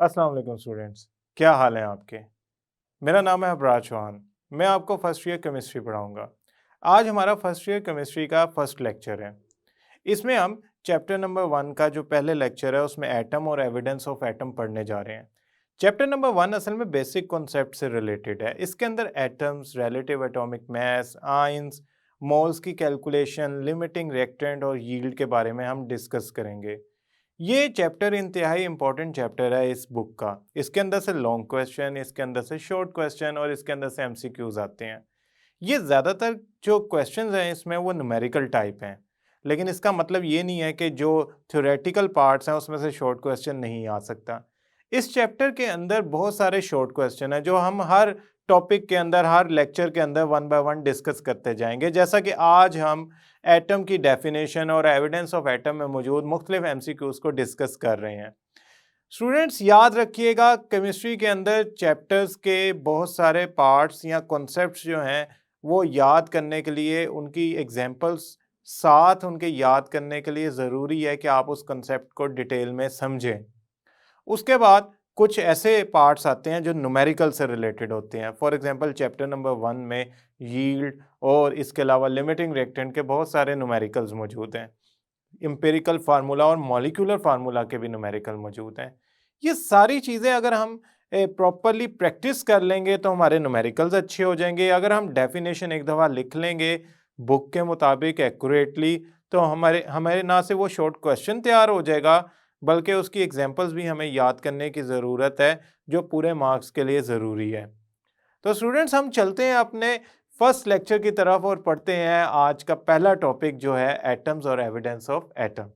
अस्सलाम वालेकुम स्टूडेंट्स, क्या हाल है आपके। मेरा नाम है अबराज चौहान। मैं आपको फर्स्ट ईयर केमिस्ट्री पढ़ाऊंगा। आज हमारा फर्स्ट ईयर केमिस्ट्री का फर्स्ट लेक्चर है। इसमें हम चैप्टर नंबर 1 का जो पहले लेक्चर है उसमें एटम और एविडेंस ऑफ एटम पढ़ने जा रहे हैं। चैप्टर नंबर 1 असल में बेसिक कॉन्सेप्ट से रिलेटेड है। इसके अंदर atoms, relative atomic mass, ions, moles की कैलकुलेशन, लिमिटिंग रिएक्टेंट और यील्ड के बारे में हम डिस्कस करेंगे। ये चैप्टर इंतहाई इंपॉर्टेंट चैप्टर है इस बुक का। इसके अंदर से लॉन्ग क्वेश्चन, इसके अंदर से शॉर्ट क्वेश्चन और इसके अंदर से एमसीक्यूज आते हैं। ये ज़्यादातर जो क्वेश्चंस हैं इसमें वो न्यूमेरिकल टाइप हैं, लेकिन इसका मतलब ये नहीं है कि जो थ्योरेटिकल पार्ट्स हैं उसमें से शॉर्ट क्वेश्चन नहीं आ सकता। इस चैप्टर के अंदर बहुत सारे शॉर्ट क्वेश्चन हैं जो हम हर टॉपिक के अंदर, हर लेक्चर के अंदर वन बाय वन डिस्कस करते जाएंगे। जैसा कि आज हम एटम की डेफिनेशन और एविडेंस ऑफ एटम में मौजूद मुख्तलिफ एमसीक्यूज को डिस्कस कर रहे हैं। स्टूडेंट्स याद रखिएगा, केमिस्ट्री के अंदर चैप्टर्स के बहुत सारे पार्ट्स या कॉन्सेप्ट्स जो हैं वो याद करने के लिए, उनकी एग्जांपल्स साथ उनके याद करने के लिए ज़रूरी है कि आप उस कॉन्सेप्ट को डिटेल में समझें। उसके बाद कुछ ऐसे पार्ट्स आते हैं जो न्यूमेरिकल से रिलेटेड होते हैं। फॉर एग्जांपल चैप्टर नंबर 1 में यील्ड और इसके अलावा लिमिटिंग रिएक्टेंट के बहुत सारे न्यूमेरिकल्स मौजूद हैं। एम्पिरिकल फार्मूला और मॉलिक्यूलर फार्मूला के भी न्यूमेरिकल मौजूद हैं। ये सारी चीज़ें अगर हम प्रॉपरली प्रैक्टिस कर लेंगे तो हमारे न्यूमेरिकल्स अच्छे हो जाएंगे। अगर हम डेफिनेशन एक दफ़ा लिख लेंगे बुक के मुताबिक एक्यूरेटली, तो हमारे हमारे ना से वो शॉर्ट क्वेश्चन तैयार हो जाएगा, बल्कि उसकी एग्जांपल्स भी हमें याद करने की ज़रूरत है जो पूरे मार्क्स के लिए ज़रूरी है। तो स्टूडेंट्स हम चलते हैं अपने फर्स्ट लेक्चर की तरफ और पढ़ते हैं आज का पहला टॉपिक जो है एटम्स और एविडेंस ऑफ एटम।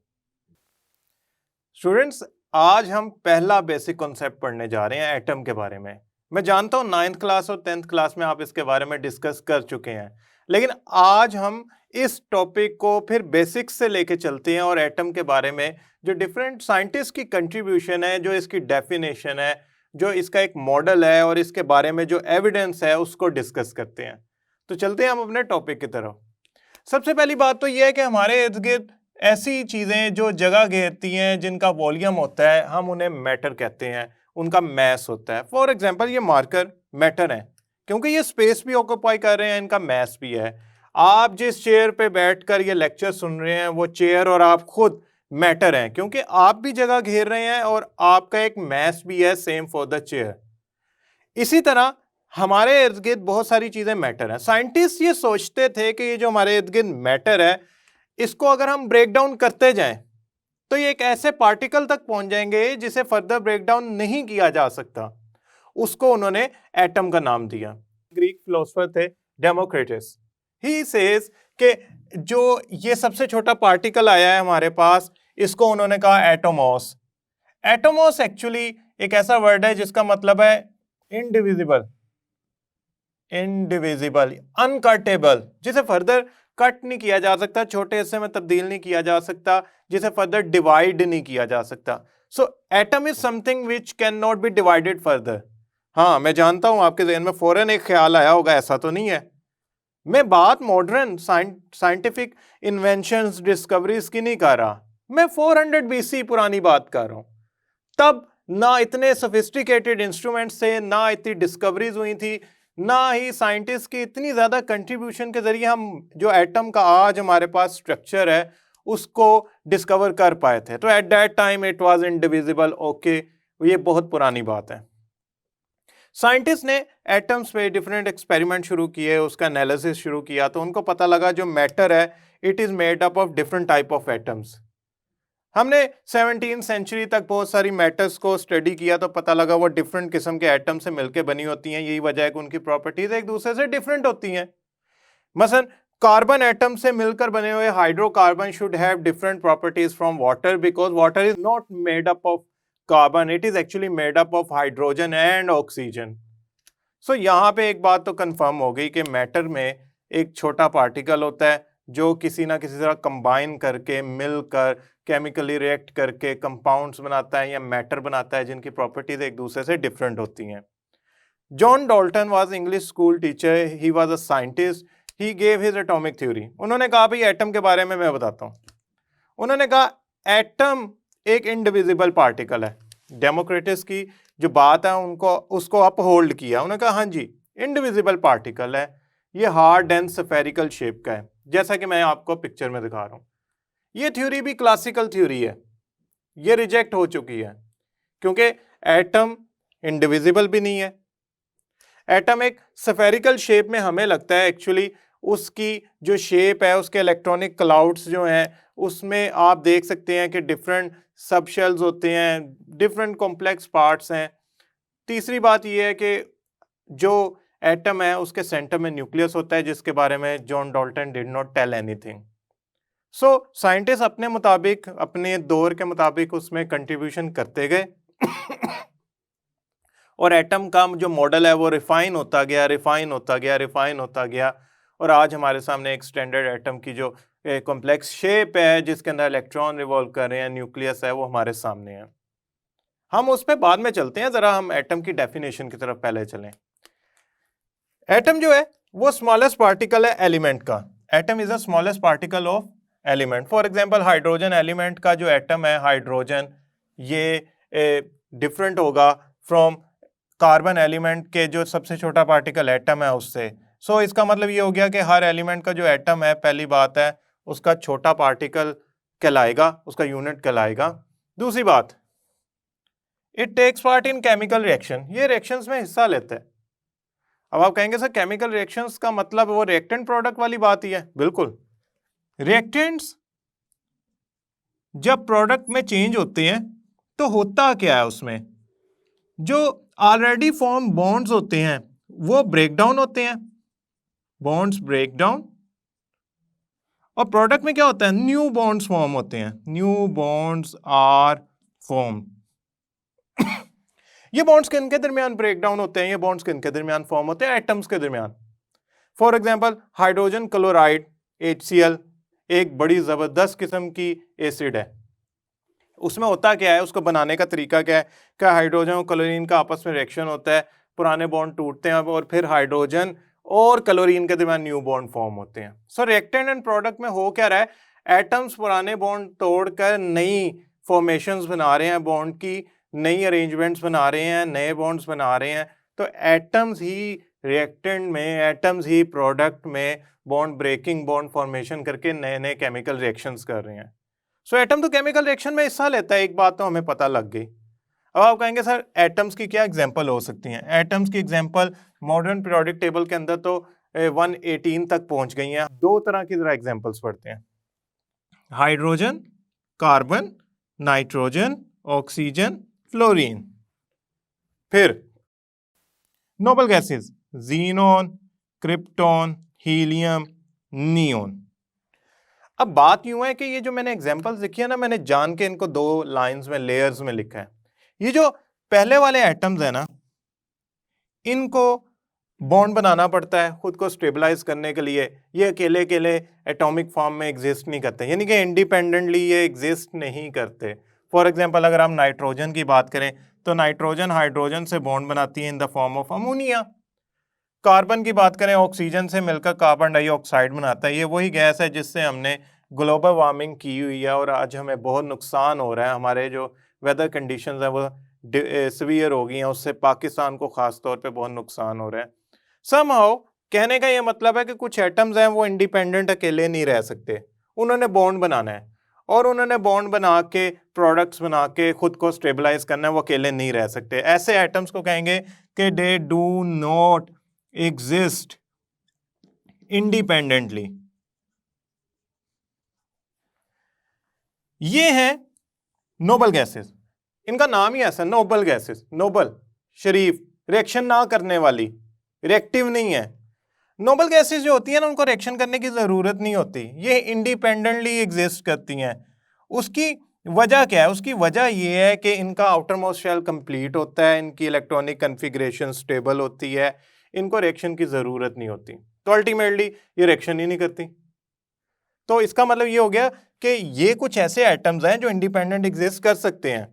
स्टूडेंट्स आज हम पहला बेसिक कॉन्सेप्ट पढ़ने जा रहे हैं एटम के बारे में। मैं जानता हूँ 9th क्लास और 10th क्लास में आप इसके बारे में डिस्कस कर चुके हैं, लेकिन आज हम इस टॉपिक को फिर बेसिक्स से लेके चलते हैं और एटम के बारे में जो डिफरेंट साइंटिस्ट की कंट्रीब्यूशन है, जो इसकी डेफिनेशन है, जो इसका एक मॉडल है और इसके बारे में जो एविडेंस है उसको डिस्कस करते हैं। तो चलते हैं हम अपने टॉपिक की तरफ। सबसे पहली बात तो यह है कि हमारे इर्द गिर्द ऐसी चीज़ें जो जगह घेरती हैं, जिनका वॉल्यूम होता है, हम उन्हें मैटर कहते हैं, उनका मैस होता है। फॉर एग्जांपल ये मार्कर मैटर हैं क्योंकि ये स्पेस भी ऑक्यूपाई कर रहे हैं, इनका मैस भी है। आप जिस चेयर पे बैठकर ये लेक्चर सुन रहे हैं वो चेयर और आप खुद मैटर हैं क्योंकि आप भी जगह घेर रहे हैं और आपका एक मैस भी है, सेम फॉर द चेयर। इसी तरह हमारे इर्द गिर्द बहुत सारी चीजें मैटर हैं। साइंटिस्ट ये सोचते थे कि ये जो हमारे इर्द गिर्द मैटर है, इसको अगर हम ब्रेक डाउन करते जाएं तो ये एक ऐसे पार्टिकल तक पहुंच जाएंगे जिसे फर्दर ब्रेक डाउन नहीं किया जा सकता। उसको उन्होंने एटम का नाम दिया। ग्रीक फिलोसोफर थे डेमोक्रिटस। ही सेज कि जो ये सबसे छोटा पार्टिकल आया है हमारे पास, इसको उन्होंने कहा एटोमॉस। एटोमॉस एक्चुअली एक ऐसा वर्ड है जिसका मतलब है इनडिविजिबल, इनडिविजिबल, अनकटेबल, जिसे फर्दर कट नहीं किया जा सकता, छोटे हिस्से में तब्दील नहीं किया जा सकता, जिसे फर्दर डिवाइड नहीं किया जा सकता। So atom is something which can not be divided further. हाँ, मैं जानता हूं आपके ज़हन में फौरन एक ख्याल आया होगा, ऐसा तो नहीं है। मैं बात मॉडर्न साइंटिफिक इन्वेंशंस, डिस्कवरीज की नहीं कर रहा, मैं 400 BC पुरानी बात कर रहा हूं। तब ना इतने सोफिस्टिकेटेड इंस्ट्रूमेंट्स थे, ना इतनी डिस्कवरीज हुई थी, ना ही साइंटिस्ट की इतनी ज़्यादा कंट्रीब्यूशन के ज़रिए हम जो एटम का आज हमारे पास स्ट्रक्चर है उसको डिस्कवर कर पाए थे। तो at that time it was indivisible. Okay, ये बहुत पुरानी बात है। साइंटिस्ट ने एटम्स पे डिफरेंट एक्सपेरिमेंट शुरू किए, उसका एनालिसिस शुरू किया, तो उनको पता लगा जो मैटर है it is made up of different type of atoms. हमने 17th सेंचुरी तक बहुत सारी मैटर्स को स्टडी किया तो पता लगा वो डिफरेंट किस्म के एटम से मिलकर बनी होती हैं। यही वजह है कि उनकी प्रॉपर्टीज एक दूसरे से डिफरेंट होती हैं। मसलन कार्बन एटम से मिलकर बने हुए hydrocarbon should have different properties from water, because water is not made up of carbon, it is actually made up of hydrogen and oxygen. So यहाँ पे एक बात तो कंफर्म हो गई कि मैटर में एक छोटा पार्टिकल होता है जो किसी ना किसी तरह कंबाइन करके, मिलकर, केमिकली रिएक्ट करके कंपाउंड्स बनाता है या मैटर बनाता है जिनकी प्रॉपर्टीज एक दूसरे से डिफरेंट होती हैं। John Dalton was English school teacher, he was a scientist, he gave his atomic theory. उन्होंने कहा भाई एटम के बारे में मैं बताता हूँ। उन्होंने कहा एटम एक इनडिविजिबल पार्टिकल है। डेमोक्रेटस की जो बात है उनको उसको अपहोल्ड किया। उन्होंने कहा हाँ जी इंडिविजिबल पार्टिकल है, ये हार्ड एंड स्फेरिकल शेप का है, जैसा कि मैं आपको पिक्चर में दिखा रहा हूं। ये थ्योरी भी क्लासिकल थ्योरी है, ये रिजेक्ट हो चुकी है क्योंकि एटम इंडिविजिबल भी नहीं है। एटम एक स्फेरिकल शेप में हमें लगता है, एक्चुअली उसकी जो शेप है, उसके इलेक्ट्रॉनिक क्लाउड्स जो हैं उसमें आप देख सकते हैं कि डिफरेंट सब शेल्स होते हैं, डिफरेंट कॉम्प्लेक्स पार्ट्स हैं। तीसरी बात यह है कि जो एटम है उसके सेंटर में न्यूक्लियस होता है, जिसके बारे में John Dalton did not tell anything. So scientist अपने मुताबिक, अपने दौर के मुताबिक उसमें कंट्रीब्यूशन करते गए और एटम का जो मॉडल है वो रिफाइन होता गया, रिफाइन होता गया, रिफाइन होता गया, और आज हमारे सामने एक स्टैंडर्ड एटम की जो कॉम्प्लेक्स शेप है जिसके अंदर इलेक्ट्रॉन रिवॉल्व कर रहे हैं, न्यूक्लियस है, वो हमारे सामने है। हम उस पर बाद में चलते हैं, जरा हम एटम की डेफिनेशन की तरफ पहले चलें। एटम जो है वो स्मॉलेस्ट पार्टिकल है एलिमेंट का। Atom is the smallest particle of element. For example hydrogen element का जो एटम है हाइड्रोजन, ये डिफरेंट होगा फ्रॉम कार्बन एलिमेंट के जो सबसे छोटा पार्टिकल एटम है उससे। सो इसका मतलब ये हो गया कि हर एलिमेंट का जो एटम है, पहली बात है उसका छोटा पार्टिकल कहलाएगा, उसका यूनिट कहलाएगा। दूसरी बात, it takes part in chemical reaction, ये रिएक्शंस में हिस्सा लेता है। अब आप कहेंगे सर केमिकल रिएक्शंस का मतलब वो रिएक्टेंट प्रोडक्ट वाली बात ही है। बिल्कुल, रिएक्टेंट्स जब प्रोडक्ट में चेंज होते हैं तो होता क्या है, उसमें जो ऑलरेडी फॉर्म बॉन्ड्स होते हैं वो ब्रेक डाउन होते हैं, बॉन्ड्स ब्रेक डाउन, और प्रोडक्ट में क्या होता है, न्यू बॉन्ड्स फॉर्म होते हैं, न्यू बॉन्ड्स आर फॉर्म। ये बॉन्ड्स किनके दरमियान ब्रेक डाउन होते हैं, ये बॉन्ड्स किनके दरमियान फॉर्म होते हैं, एटम्स के दरमियान। For example hydrogen chloride HCl एक बड़ी जबरदस्त किस्म की एसिड है। उसमें होता क्या है, उसको बनाने का तरीका क्या है, क्या हाइड्रोजन और क्लोरीन का आपस में रिएक्शन होता है, पुराने बॉन्ड टूटते हैं और फिर हाइड्रोजन और क्लोरीन के दरमियान न्यू बॉन्ड फॉर्म होते हैं। सो रिएक्टेंट एंड प्रोडक्ट में हो क्या रहा है, एटम्स पुराने बॉन्ड तोड़कर नई फॉर्मेशंस बना रहे हैं, बॉन्ड की नई अरेंजमेंट्स बना रहे हैं, नए बॉन्ड्स बना रहे हैं। तो एटम्स ही रिएक्टेंट में, एटम्स ही प्रोडक्ट में बॉन्ड ब्रेकिंग, बॉन्ड फॉर्मेशन करके नए नए केमिकल रिएक्शंस कर रहे हैं। सो एटम तो केमिकल रिएक्शन में हिस्सा लेता है, एक बात तो हमें पता लग गई। अब आप कहेंगे सर एटम्स की क्या एग्जांपल हो सकती हैं। एटम्स की एग्जांपल मॉडर्न पीरियोडिक टेबल के अंदर तो 118 तक पहुंच गई हैं। दो तरह की जरा एग्जांपल्स पढ़ते हैं, hydrogen, carbon, nitrogen, oxygen, fluorine. फिर noble gases, xenon, krypton, helium, neon. अब बात यूं है कि ये जो मैंने एग्जांपल्स लिखी है ना, मैंने जान के इनको दो लाइंस में, लेयर्स में लिखा है। ये जो पहले वाले एटम्स है ना, इनको बॉन्ड बनाना पड़ता है खुद को स्टेबलाइज करने के लिए। ये अकेले अकेले एटॉमिक फॉर्म में एग्जिस्ट नहीं करते, यानी कि इंडिपेंडेंटली ये एग्जिस्ट नहीं करते। फॉर एग्जांपल अगर हम नाइट्रोजन की बात करें तो नाइट्रोजन हाइड्रोजन से बॉन्ड बनाती है in the form of ammonia. Carbon की बात करें, ऑक्सीजन से मिलकर कार्बन डाइऑक्साइड बनाता है। ये वही गैस है जिससे हमने ग्लोबल वार्मिंग की हुई है और आज हमें बहुत नुकसान हो रहा है, हमारे जो वेदर कंडीशंस हैं वो सीवियर हो गई हैं, उससे पाकिस्तान को खास तौर पे बहुत नुकसान हो रहा है। समहाउ कहने का ये मतलब है कि कुछ एटम्स हैं वो इंडिपेंडेंट अकेले नहीं रह सकते, उन्होंने बॉन्ड बनाना है और उन्होंने बॉन्ड बना के प्रोडक्ट्स बना के खुद को स्टेबलाइज करना है, वो अकेले नहीं रह सकते। ऐसे एटम्स को कहेंगे कि they do not exist independently. ये है नोबल गैसेस, इनका नाम ही ऐसा, नोबल गैसेस। नोबल शरीफ, रिएक्शन ना करने वाली, रिएक्टिव नहीं है। नोबल गैसेस जो होती है ना, उनको रिएक्शन करने की जरूरत नहीं होती, ये इंडिपेंडेंटली एग्जिस्ट करती हैं। उसकी वजह क्या है, उसकी वजह यह है कि इनका आउटर मोस्ट शेल कंप्लीट होता है, इनकी इलेक्ट्रॉनिक कन्फिग्रेशन स्टेबल होती है, इनको रिएक्शन की जरूरत नहीं होती, तो अल्टीमेटली ये रिएक्शन ही नहीं करती। तो इसका मतलब ये हो गया कि ये कुछ ऐसे एटम्स हैं जो इंडिपेंडेंट एग्जिस्ट कर सकते हैं।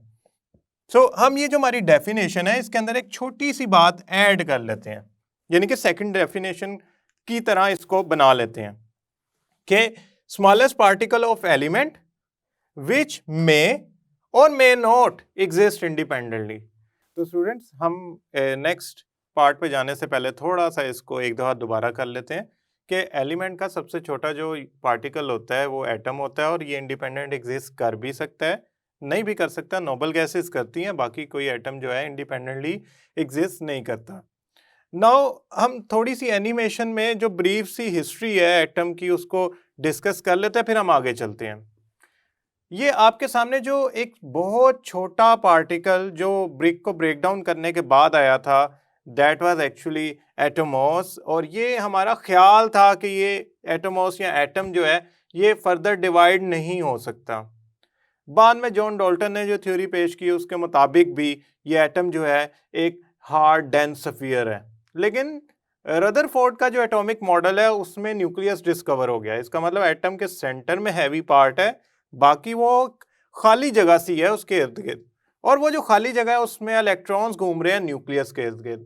सो हम ये जो हमारी डेफिनेशन है इसके अंदर एक छोटी सी बात ऐड कर लेते हैं, यानी कि सेकंड डेफिनेशन की तरह इसको बना लेते हैं कि smallest particle of element which may or may not exist independently. तो स्टूडेंट्स, हम नेक्स्ट पार्ट पे जाने से पहले थोड़ा सा इसको एक दफा दोबारा कर लेते हैं कि एलिमेंट का सबसे छोटा जो पार्टिकल होता है वो एटम होता है, और ये इंडिपेंडेंट एग्जिस्ट कर भी सकता है, नहीं भी कर सकता। नोबल गैसेस करती हैं, बाकी कोई एटम जो है इंडिपेंडेंटली एग्जिस्ट नहीं करता। नाउ हम थोड़ी सी एनिमेशन में जो ब्रीफ सी हिस्ट्री है एटम की उसको डिस्कस कर लेते हैं, फिर हम आगे चलते हैं। ये आपके सामने जो एक बहुत छोटा पार्टिकल जो ब्रिक को ब्रेक डाउन करने के बाद आया था, दैट वाज एक्चुअली एटमॉस। और ये हमारा ख्याल था कि ये एटमॉस या एटम जो है ये फर्दर डिवाइड नहीं हो सकता। बाद में जॉन डाल्टन ने जो थ्योरी पेश की उसके मुताबिक भी ये एटम जो है एक हार्ड डेंस स्फीयर है। लेकिन रदरफोर्ड का जो एटॉमिक मॉडल है उसमें न्यूक्लियस डिस्कवर हो गया। इसका मतलब एटम के सेंटर में हैवी पार्ट है, बाकी वो खाली जगह सी है उसके इर्द गिर्द, और वो जो खाली जगह है उसमें इलेक्ट्रॉन्स घूम रहे हैं न्यूक्लियस के इर्द गिर्द।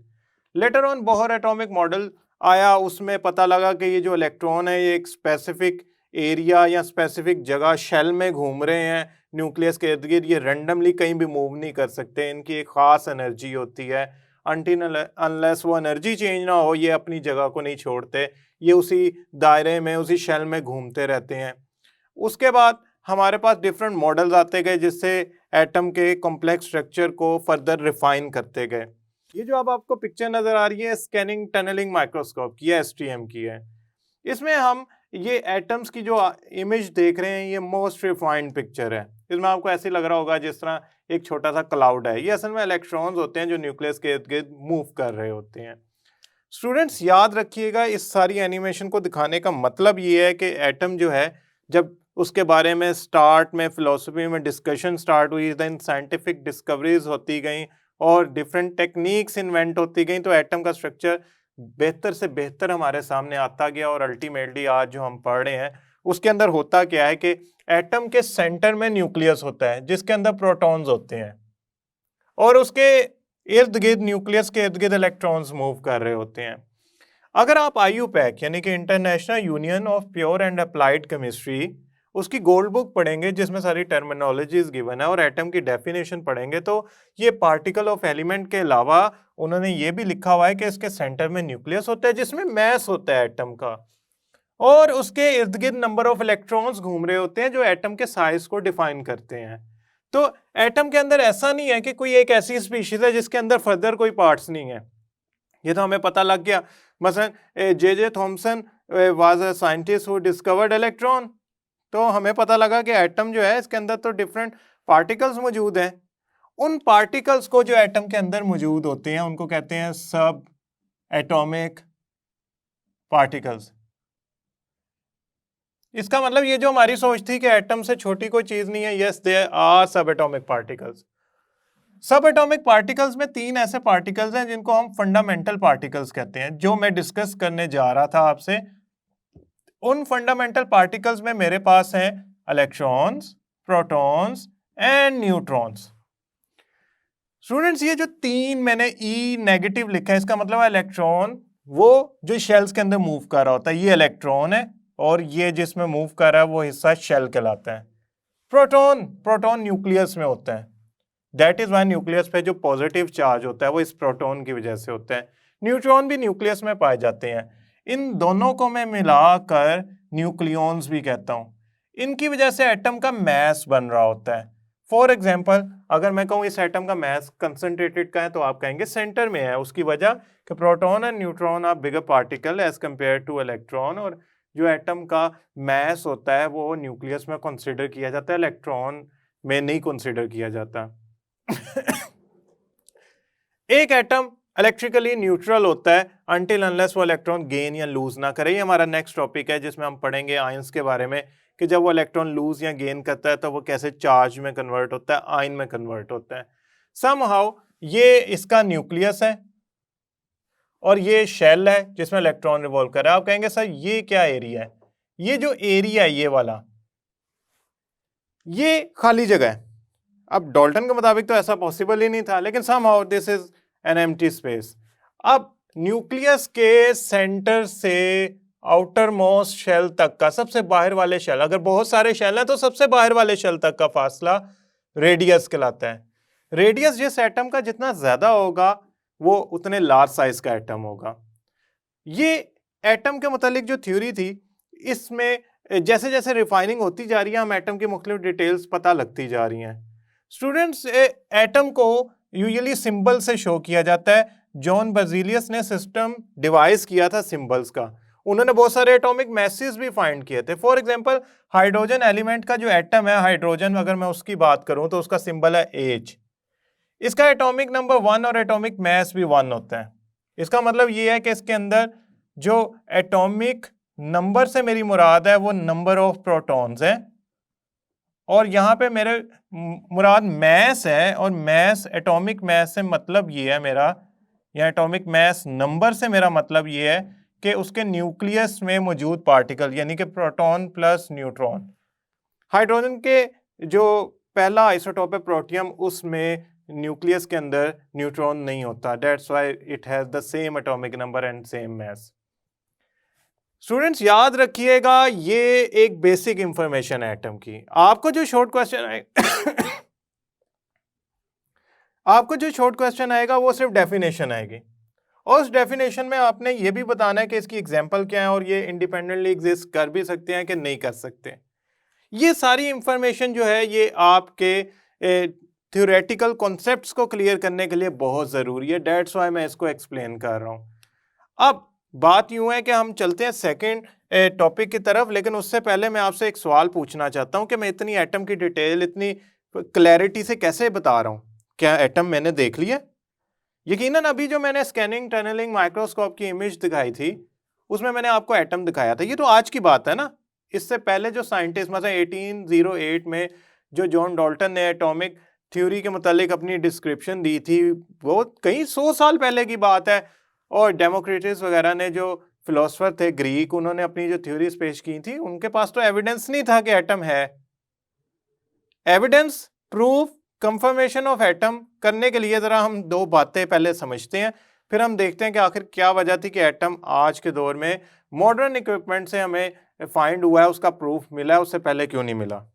Later on Bohr atomic model आया, उसमें पता लगा कि ये जो इलेक्ट्रॉन है ये एक स्पेसिफिक एरिया या स्पेसिफिक जगह शेल में घूम रहे हैं न्यूक्लियस के इर्द गिर्द। ये रैंडमली कहीं भी मूव नहीं कर सकते, इनकी एक खास एनर्जी होती है। अनटिल अनलेस वो एनर्जी चेंज ना हो ये अपनी जगह को नहीं छोड़ते, ये उसी दायरे में उसी शेल में घूमते रहते हैं। उसके बाद हमारे पास डिफरेंट मॉडल्स आते गए जिससे एटम के कॉम्प्लेक्स स्ट्रक्चर को फर्दर रिफाइन करते गए। ये जो अब आपको पिक्चर नजर आ रही है स्कैनिंग टनलिंग माइक्रोस्कोप की है, STM की है। इसमें हम ये एटम्स की जो इमेज देख रहे हैं ये मोस्ट रिफाइंड पिक्चर है। इसमें आपको ऐसे लग रहा होगा जिस तरह एक छोटा सा क्लाउड है, ये असल में इलेक्ट्रॉन्स होते हैं जो न्यूक्लियस के इर्द गिर्द मूव कर रहे होते हैं। स्टूडेंट्स याद रखिएगा, इस सारी एनिमेशन को दिखाने का मतलब ये है कि एटम जो है जब उसके बारे में स्टार्ट में फिलोसफी में डिस्कशन स्टार्ट हुई, देन साइंटिफिक डिस्कवरीज होती गई और डिफरेंट टेक्निक्स इन्वेंट होती गई, तो एटम का स्ट्रक्चर बेहतर से बेहतर हमारे सामने आता गया। और अल्टीमेटली आज जो हम पढ़ रहे हैं उसके अंदर होता क्या है कि एटम के सेंटर में न्यूक्लियस होता है जिसके अंदर प्रोटॉन्स होते हैं, और उसके इर्द गिर्द न्यूक्लियस के इर्द गिर्द इलेक्ट्रॉन्स मूव कर रहे होते हैं। अगर आप IUPAC यानी कि international union of pure and applied chemistry उसकी गोल्ड बुक पढ़ेंगे जिसमें सारी टर्मिनोलॉजीज गिवन है और एटम की डेफिनेशन पढ़ेंगे, तो ये पार्टिकल ऑफ एलिमेंट के अलावा उन्होंने ये भी लिखा हुआ है कि इसके सेंटर में न्यूक्लियस होता है जिसमें मैस होता है एटम का, और उसके इर्द गिर्द नंबर ऑफ इलेक्ट्रॉन्स घूम रहे होते हैं जो एटम के साइज को डिफाइन करते हैं। तो एटम के अंदर ऐसा नहीं है कि कोई एक ऐसी स्पीशीज है जिसके अंदर फर्दर कोई पार्ट्स नहीं है, ये तो हमें पता लग गया। मसलन J.J. Thomson was a scientist who discovered electron, तो हमें पता लगा कि एटम जो है इसके अंदर तो डिफरेंट पार्टिकल्स मौजूद हैं। उन पार्टिकल्स को जो एटम के अंदर मौजूद होते हैं उनको कहते हैं सब एटॉमिक पार्टिकल्स। इसका मतलब ये जो हमारी सोच थी कि एटम से छोटी कोई चीज नहीं है, यस देयर आर सब एटॉमिक पार्टिकल्स। सब एटॉमिक पार्टिकल्स में 3 ऐसे पार्टिकल्स हैं जिनको हम फंडामेंटल पार्टिकल्स कहते हैं, जो मैं डिस्कस करने जा रहा था आपसे। उन फंडामेंटल पार्टिकल्स में मेरे पास हैं electrons, protons and neutrons. Students ये जो 3 मैंने E नेगेटिव लिखा है इसका मतलब है इलेक्ट्रॉन वो जो शेल्स के अंदर मूव कर रहा होता है, ये इलेक्ट्रॉन है, और ये जिसमें मूव कर रहा है वो हिस्सा शेल कहलाता है। प्रोटॉन न्यूक्लियस में होता है, दैट इज वाई न्यूक्लियस पे जो पॉजिटिव चार्ज होता है वो इस प्रोटॉन की वजह से होता है। न्यूट्रॉन भी न्यूक्लियस में पाए जाते हैं। इन दोनों को मैं मिलाकर न्यूक्लियॉन्स भी कहता हूं। इनकी वजह से एटम का मैस बन रहा होता है। फॉर एग्जाम्पल अगर मैं कहूँ इस एटम का मैस कंसंट्रेटेड का है तो आप कहेंगे सेंटर में है। उसकी वजह कि proton and neutron are bigger particle as compared to electron, और जो एटम का मैस होता है वो न्यूक्लियस में कंसिडर किया जाता है, इलेक्ट्रॉन में नहीं कंसिडर किया जाता। एक एटम इलेक्ट्रिकली न्यूट्रल होता है अनटिल अनलेस वो इलेक्ट्रॉन गेन या लूज ना करे। ये हमारा नेक्स्ट टॉपिक है जिसमें हम पढ़ेंगे आयंस के बारे में कि जब वो इलेक्ट्रॉन लूज या गेन करता है तो वो कैसे चार्ज में कन्वर्ट होता है, आयन में कन्वर्ट होता है। समहाउ ये इसका न्यूक्लियस है और ये शेल है जिसमें इलेक्ट्रॉन रिवॉल्व कर रहा है। आप कहेंगे सर ये क्या एरिया है? ये जो एरिया है ये वाला, ये खाली जगह है। अब डाल्टन के मुताबिक तो ऐसा पॉसिबल ही नहीं था, लेकिन somehow this is an empty space. अब न्यूक्लियस के सेंटर से आउटर मोस्ट शेल तक का सबसे बाहर वाले शेल, अगर बहुत सारे शेल हैं तो सबसे बाहर वाले शेल तक का फासला रेडियस कहलाता है। रेडियस जिस एटम का जितना ज्यादा होगा वो उतने लार्ज साइज का एटम होगा। ये एटम के मुतालिक जो थ्योरी थी, इसमें जैसे जैसे रिफाइनिंग होती जा रही है हम एटम की मुख्तलिफ डिटेल्स पता लगती जा रही हैं। स्टूडेंट्स, एटम को यूजुअली सिंबल से शो किया जाता है। जॉन बर्जीलियस ने सिस्टम डिवाइस किया था सिंबल्स का। उन्होंने बहुत सारे एटॉमिक मैसेज भी फाइंड किए थे। फॉर एग्जांपल हाइड्रोजन एलिमेंट का जो एटम है हाइड्रोजन, अगर मैं उसकी बात करूं तो उसका सिंबल है H। इसका एटॉमिक नंबर 1 और एटॉमिक मास भी 1 होता है। इसका मतलब ये है कि इसके अंदर जो एटॉमिक नंबर से मेरी मुराद है वो नंबर ऑफ प्रोटॉन्स है, और यहाँ पे मेरे मुराद मैस है, और मैस एटॉमिक मैस से मतलब ये है मेरा, या एटॉमिक मैस नंबर से मेरा मतलब ये है कि उसके न्यूक्लियस में मौजूद पार्टिकल, यानी कि प्रोटॉन प्लस न्यूट्रॉन। हाइड्रोजन के जो पहला आइसोटोप है प्रोटियम, उसमें न्यूक्लियस के अंदर न्यूट्रॉन नहीं होता। That's why it has the same atomic number and same mass. Students याद रखिएगा, ये एक बेसिक इंफॉर्मेशन है एटम की। आपको जो शॉर्ट क्वेश्चन आएगा वो सिर्फ डेफिनेशन आएगी, और उस डेफिनेशन में आपने ये भी बताना है कि इसकी एग्जांपल क्या है, और ये इंडिपेंडेंटली एग्जिस्ट कर भी सकते हैं कि नहीं कर सकते। ये सारी इंफॉर्मेशन जो है ये आपके थ्योरेटिकल कॉन्सेप्ट्स को क्लियर करने के लिए बहुत ज़रूरी है। डेट्स वाई मैं इसको एक्सप्लेन कर रहा हूँ। अब बात यूं है कि हम चलते हैं सेकंड टॉपिक की तरफ, लेकिन उससे पहले मैं आपसे एक सवाल पूछना चाहता हूं कि मैं इतनी एटम की डिटेल इतनी क्लैरिटी से कैसे बता रहा हूं। क्या एटम मैंने देख लिया? यकीनन अभी जो मैंने स्कैनिंग टनलिंग माइक्रोस्कोप की इमेज दिखाई थी उसमें मैंने आपको एटम दिखाया था। ये तो आज की बात है ना। इससे पहले जो साइंटिस्ट, मतलब 1808 में जो जॉन डाल्टन ने एटॉमिक थ्योरी के मुतालिक अपनी डिस्क्रिप्शन दी थी, वो कई 100 साल पहले की बात है। और डेमोक्रिटस वगैरह ने, जो फिलोसफर थे ग्रीक, उन्होंने अपनी जो थ्योरीज पेश की थी, उनके पास तो एविडेंस नहीं था कि एटम है। Evidence, proof, confirmation of atom करने के लिए जरा हम दो बातें पहले समझते हैं, फिर हम देखते हैं कि आखिर क्या वजह थी कि एटम आज के दौर में मॉडर्न इक्विपमेंट से हमें फाइंड हुआ है, उसका प्रूफ मिला है, उससे पहले क्यों नहीं मिला।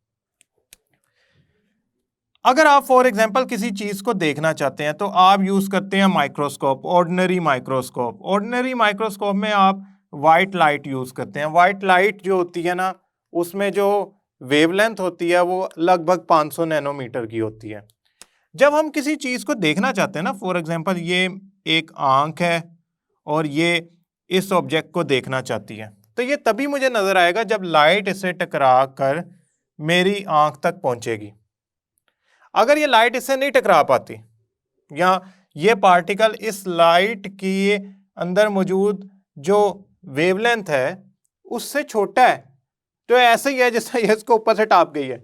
अगर आप फॉर एग्जांपल किसी चीज को देखना चाहते हैं तो आप यूज करते हैं microscope, ordinary microscope. Ordinary microscope में आप वाइट लाइट यूज करते हैं। वाइट लाइट जो होती है ना, उसमें जो वेवलेंथ होती है वो लगभग 500 नैनोमीटर की होती है। जब हम किसी चीज को देखना चाहते हैं ना, फॉर एग्जांपल ये एक आंख है और ये इस ऑब्जेक्ट को देखना चाहती है, तो ये तभी मुझे नजर आएगा जब लाइट इसे टकरा कर मेरी आंख तक पहुंचेगी। अगर ये लाइट इससे नहीं टकरा पाती, या ये पार्टिकल इस लाइट के अंदर मौजूद जो वेवलेंथ है उससे छोटा है, तो ऐसे ही है जैसे ये इसको ऊपर से टाप गई है,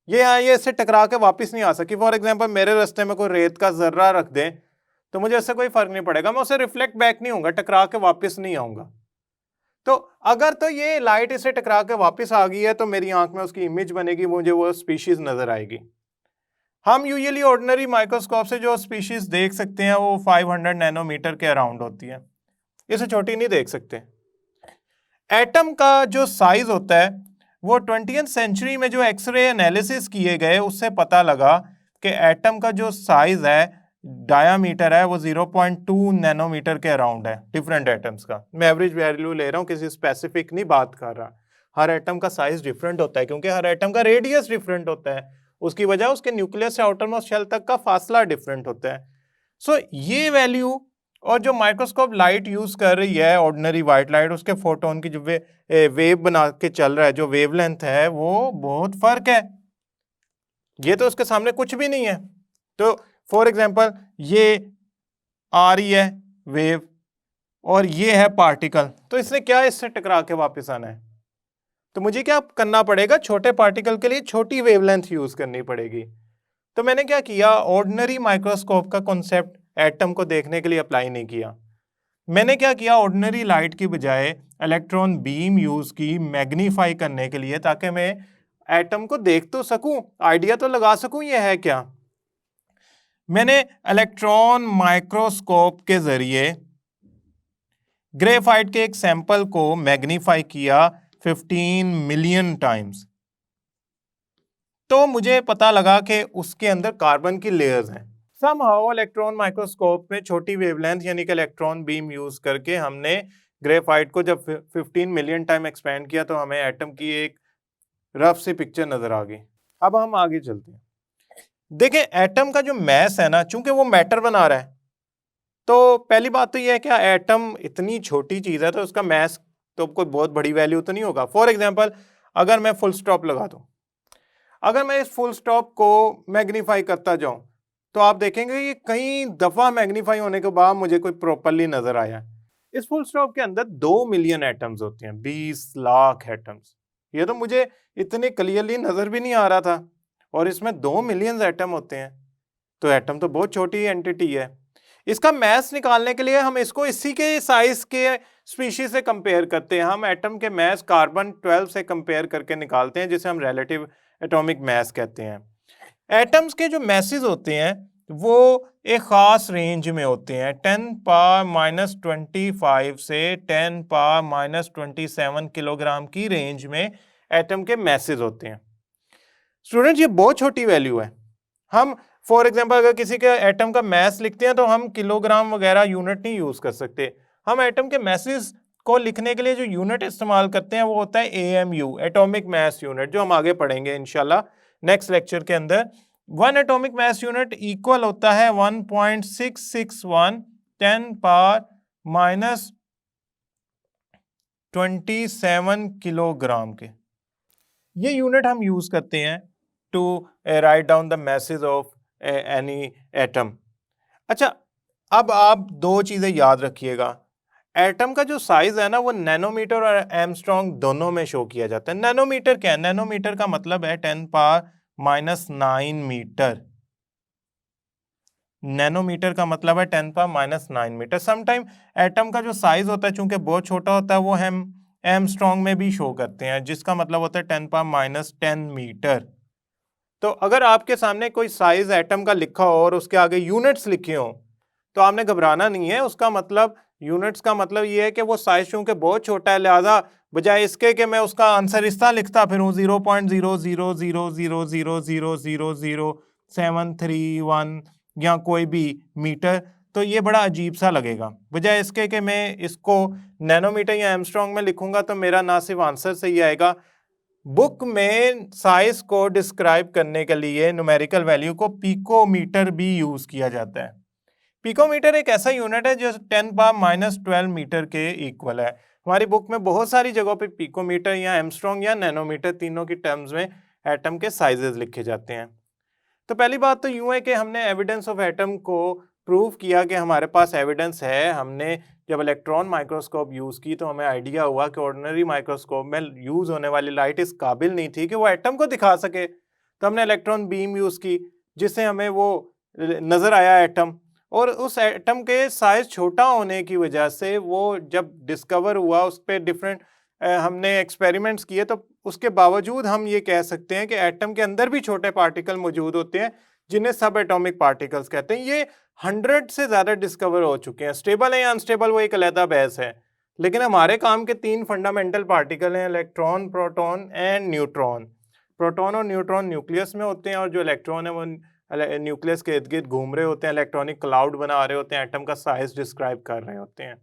ये इससे टकरा के वापस नहीं आ सकी। फॉर एग्जांपल मेरे रास्ते में कोई रेत का जर्रा रख दे तो मुझे इससे कोई फर्क नहीं पड़ेगा, मैं उसे रिफ्लेक्ट बैक नहीं होऊंगा, टकरा के वापस नहीं आऊंगा। तो अगर तो ये लाइट इसे टकरा के वापस आ गई है तो मेरी आंख में उसकी इमेज बनेगी, मुझे वो स्पीशीज नजर आएगी। हम यूजुअली ऑर्डिनरी माइक्रोस्कोप से जो स्पीशीज देख सकते हैं वो 500 नैनोमीटर के अराउंड होती है, इससे छोटी नहीं देख सकते। एटम का जो साइज होता है वो 20वीं सेंचुरी में जो एक्सरे एनालिसिस किए गए उससे पता लगा कि एटम का जो साइज है, डायामीटर है, वो 0.2 नैनोमीटर के अराउंड है डिफरेंट एटम्स का। मैं एवरेज वैल्यू ले रहा हूँ, किसी स्पेसिफिक नहीं बात कर रहा। हर एटम का साइज डिफरेंट होता है क्योंकि हर एटम का रेडियस डिफरेंट होता है, उसकी वजह उसके न्यूक्लियस से आउटर मोस्ट शेल तक का फासला डिफरेंट होता है। सो ये वैल्यू, और जो माइक्रोस्कोप लाइट यूज कर रही है ऑर्डिनरी वाइट लाइट, उसके फोटोन की जो वेव बना के चल रहा है, जो वेवलेंथ है, वो बहुत फर्क है। ये तो उसके सामने कुछ भी नहीं है। तो फॉर एग्जांपल ये आ रही है वेव और ये है पार्टिकल, तो इसने क्या इससे टकरा के वापस आना है, तो मुझे क्या करना पड़ेगा, छोटे पार्टिकल के लिए छोटी वेवलेंथ यूज करनी पड़ेगी। तो मैंने क्या किया, ऑर्डिनरी माइक्रोस्कोप का कॉन्सेप्ट एटम को देखने के लिए अप्लाई नहीं किया। मैंने क्या किया, ऑर्डिनरी लाइट की बजाय इलेक्ट्रॉन बीम यूज की मैग्नीफाई करने के लिए, ताकि मैं एटम को देख तो सकूं, आइडिया तो लगा सकूं ये है क्या। मैंने इलेक्ट्रॉन माइक्रोस्कोप के जरिए ग्रेफाइट के एक सैंपल को मैग्नीफाई किया 15 मिलियन टाइम्स। तो मुझे पता लगा कि उसके अंदर कार्बन की लेयर्स हैं। समहाउ इलेक्ट्रॉन माइक्रोस्कोप में छोटी वेवलेंथ यानी कि इलेक्ट्रॉन बीम यूज करके हमने ग्रेफाइट को जब 15 मिलियन टाइम एक्सपेंड किया तो हमें एटम की एक रफ सी पिक्चर नजर आ गई। अब हम आगे चलते हैं। देखें एटम का जो मैस है ना, चूंकि वो मैटर बना रहा है, तो पहली बात तो यह है कि एटम इतनी छोटी चीज है तो उसका मैस तो कोई बहुत बड़ी वैल्यू तो नहीं होगा। फॉर एग्जाम्पल अगर मैं फुल स्टॉप लगा दूं, अगर मैं इस फुल स्टॉप को मैग्नीफाई करता जाऊं तो आप देखेंगे कि कई दफा मैग्नीफाई होने के बाद मुझे कोई प्रॉपरली नजर आया। इस फुल स्टॉप के अंदर 2 मिलियन एटम्स होते हैं, 20 लाख एटम्स। ये तो मुझे इतने क्लियरली नजर भी नहीं आ रहा था, और इसमें 2 मिलियन एटम होते हैं। तो एटम तो बहुत छोटी एंटिटी है। इसका मैस निकालने के लिए हम इसको इसी के साइज के स्पीशीज से कंपेयर करते हैं। हम एटम के मैस कार्बन 12 से कंपेयर करके निकालते हैं, जिसे हम रिलेटिव एटॉमिक मैस कहते हैं। एटम्स के जो मैसेज होते हैं वो एक खास रेंज में होते हैं। 10⁻⁻25 से 10⁻⁻27 किलोग्राम की रेंज में एटम के मैसेज होते हैं। स्टूडेंट्स ये बहुत छोटी वैल्यू है। हम फॉर एग्जांपल अगर किसी के एटम का मैस लिखते हैं तो हम किलोग्राम वगैरह यूनिट नहीं यूज कर सकते। हम एटम के मैसेज को लिखने के लिए जो यूनिट इस्तेमाल करते हैं वो होता है AMU, एटॉमिक मैस यूनिट, जो हम आगे पढ़ेंगे इंशाल्लाह नेक्स्ट लेक्चर के अंदर। 1 एटॉमिक मैस यूनिट इक्वल होता है 1.661 10⁻⁻27 किलोग्राम के। ये यूनिट हम यूज करते हैं to write down the message of any atom. अच्छा, अब आप दो चीजें याद रखिएगा। एटम का जो साइज है ना वो नैनोमीटर और एंगस्ट्रॉम दोनों में शो किया जाता है। नैनोमीटर क्या है? नैनोमीटर का मतलब है 10⁻⁹ मीटर। नैनोमीटर का मतलब है 10⁻⁹ मीटर। समटाइम एटम का जो साइज होता है चूंकि बहुत छोटा होता है वो हम एंगस्ट्रॉम में भी शो करते हैं, जिसका मतलब होता है 10⁻⁻10 मीटर। तो अगर आपके सामने कोई साइज एटम का लिखा हो और उसके आगे यूनिट्स लिखे हो तो आपने घबराना नहीं है। उसका मतलब यूनिट्स का मतलब ये है कि वो साइज चूंकि बहुत छोटा है, लिहाजा बजाय इसके कि मैं उसका आंसर इस तरह लिखता फिर 0.00000000731 या कोई भी मीटर, तो ये बड़ा अजीब सा लगेगा। बजाय इसके कि मैं इसको नैनोमीटर या एंगस्ट्रॉम में लिखूंगा तो मेरा ना सिर्फ आंसर सही आएगा, बुक में साइज को डिस्क्राइब करने के लिए न्यूमेरिकल वैल्यू को पिकोमीटर भी यूज किया जाता है। पिकोमीटर एक ऐसा यूनिट है जो 10⁻⁻12 मीटर के इक्वल है। हमारी बुक में बहुत सारी जगहों पे पिकोमीटर या एंगस्ट्रॉम या नैनोमीटर तीनों की टर्म्स में एटम के साइजेस लिखे जाते हैं। तो पहली बात तो यूं है कि हमने एविडेंस ऑफ एटम को प्रूव किया कि हमारे पास एविडेंस है। हमने जब इलेक्ट्रॉन माइक्रोस्कोप यूज की तो हमें आइडिया हुआ कि ऑर्डिनरी माइक्रोस्कोप में यूज होने वाली लाइट इस काबिल नहीं थी कि वो एटम को दिखा सके। तो हमने इलेक्ट्रॉन बीम यूज की जिससे हमें वो नजर आया एटम, और उस एटम के साइज छोटा होने की वजह से वो जब डिस्कवर हुआ उस पर डिफरेंट हमने एक्सपेरिमेंट्स किए, तो उसके बावजूद हम ये कह सकते हैं कि एटम के अंदर भी छोटे पार्टिकल मौजूद होते हैं जिन्हें सब एटॉमिक पार्टिकल्स कहते हैं। ये 100 से ज्यादा डिस्कवर हो चुके हैं। स्टेबल है या अनस्टेबल वो एक अलग बहस है, लेकिन हमारे काम के 3 फंडामेंटल पार्टिकल हैं, electron, proton and neutron. Proton और न्यूट्रॉन न्यूक्लियस में होते हैं और जो इलेक्ट्रॉन है वो न्यूक्लियस के इर्द गिर्द घूम रहे होते हैं, इलेक्ट्रॉनिक क्लाउड बना रहे होते हैं, एटम का साइज डिस्क्राइब कर रहे होते हैं।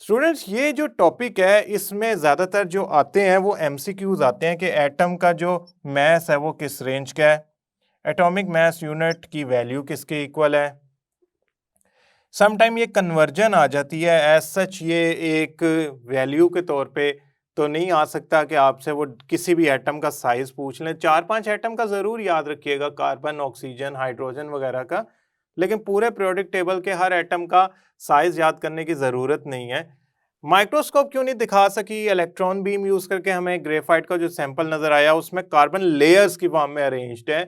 स्टूडेंट्स ये जो टॉपिक है इसमें ज़्यादातर जो आते हैं वो MCQs आते हैं कि एटम का जो मैस है वो किस रेंज का है, एटॉमिक मैस यूनिट की वैल्यू किसके इक्वल है। समटाइम ये कन्वर्जन आ जाती है, एज सच ये एक वैल्यू के तौर पे तो नहीं आ सकता कि आपसे वो किसी भी एटम का साइज पूछ लें। 4-5 एटम का ज़रूर याद रखिएगा, कार्बन, ऑक्सीजन, हाइड्रोजन वगैरह का, लेकिन पूरे पीरियोडिक टेबल के हर एटम का साइज याद करने की ज़रूरत नहीं है। माइक्रोस्कोप क्यों नहीं दिखा सकी? इलेक्ट्रॉन बीम यूज़ करके हमें ग्रेफाइट का जो सैंपल नज़र आया उसमें कार्बन लेयर्स की फॉर्म में अरेंज्ड है।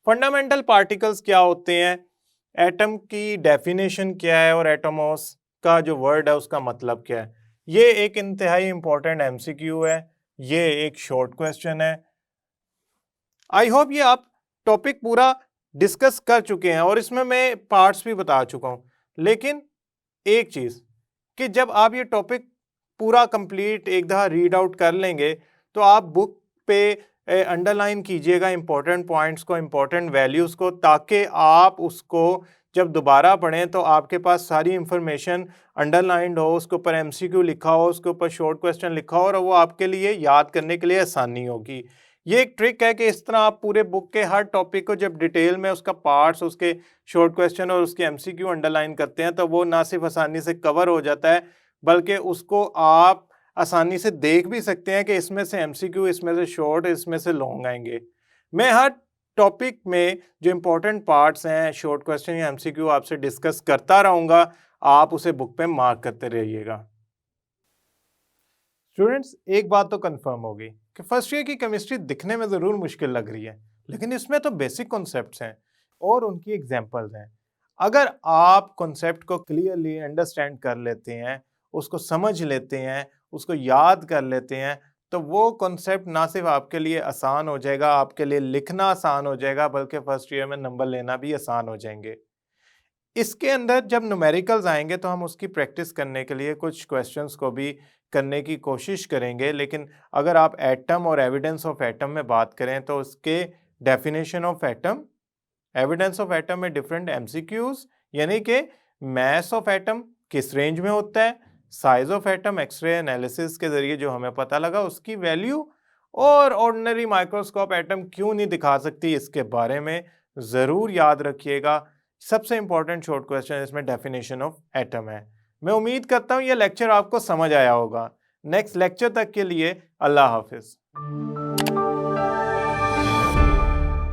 फंडामेंटल पार्टिकल्स क्या होते हैं, एटम की डेफिनेशन क्या है और एटोमोस का जो वर्ड है उसका मतलब क्या है, ये एक इंतहाई इंपॉर्टेंट MCQ है। ये एक शॉर्ट क्वेश्चन है। आई होप ये आप टॉपिक पूरा डिस्कस कर चुके हैं और इसमें मैं पार्ट्स भी बता चुका हूं, लेकिन एक चीज कि जब आप ये टॉपिक पूरा कंप्लीट एक दफा रीड आउट कर लेंगे तो आप बुक पे अंडरलाइन कीजिएगा इंपॉर्टेंट पॉइंट्स को, इंपॉर्टेंट वैल्यूज़ को, ताकि आप उसको जब दोबारा पढ़ें तो आपके पास सारी इंफॉर्मेशन अंडरलाइंड हो, उसके ऊपर एमसीक्यू लिखा हो, उसके ऊपर शॉर्ट क्वेश्चन लिखा हो और वो आपके लिए याद करने के लिए आसानी होगी। ये एक ट्रिक है कि इस तरह आप पूरे बुक के हर टॉपिक को जब डिटेल में उसका पार्ट्स, उसके शॉर्ट क्वेश्चन और उसके एमसीक्यू अंडरलाइन करते हैं तो वो ना सिर्फ आसानी से कवर हो जाता है, बल्कि उसको आप आसानी से देख भी सकते हैं कि इसमें से एमसीक्यू, इसमें से शॉर्ट, इसमें से लॉन्ग आएंगे। मैं हर टॉपिक में जो इम्पोर्टेंट पार्ट्स हैं, शॉर्ट क्वेश्चन या एमसीक्यू आपसे डिस्कस करता रहूँगा, आप उसे बुक पे मार्क करते रहिएगा। स्टूडेंट्स, एक बात तो कंफर्म होगी कि फर्स्ट ईयर की केमिस्ट्री दिखने में ज़रूर मुश्किल लग रही है, लेकिन इसमें तो बेसिक कॉन्सेप्ट्स हैं और उनकी एग्जांपल्स हैं। अगर आप कॉन्सेप्ट को क्लियरली अंडरस्टैंड कर लेते हैं, उसको समझ लेते हैं, उसको याद कर लेते हैं, तो वो कॉन्सेप्ट ना सिर्फ आपके लिए आसान हो जाएगा, आपके लिए लिखना आसान हो जाएगा, बल्कि फर्स्ट ईयर में नंबर लेना भी आसान हो जाएंगे। इसके अंदर जब न्यूमेरिकल्स आएंगे तो हम उसकी प्रैक्टिस करने के लिए कुछ क्वेश्चंस को भी करने की कोशिश करेंगे, लेकिन अगर आप एटम और एविडेंस ऑफ एटम में बात करें तो उसके definition of atom, evidence of atom में डिफरेंट एमसीक्यूज, यानी कि मास ऑफ एटम किस रेंज में होता है, size of atom X-ray analysis के जरिए जो हमें पता लगा उसकी वैल्यू, और ऑर्डिनरी माइक्रोस्कोप एटम क्यों नहीं दिखा सकती, इसके बारे में ज़रूर याद रखिएगा। सबसे इंपॉर्टेंट शॉर्ट क्वेश्चन इसमें डेफिनेशन ऑफ एटम है। मैं उम्मीद करता हूँ ये लेक्चर आपको समझ आया होगा। नेक्स्ट लेक्चर तक के लिए अल्लाह हाफिज़।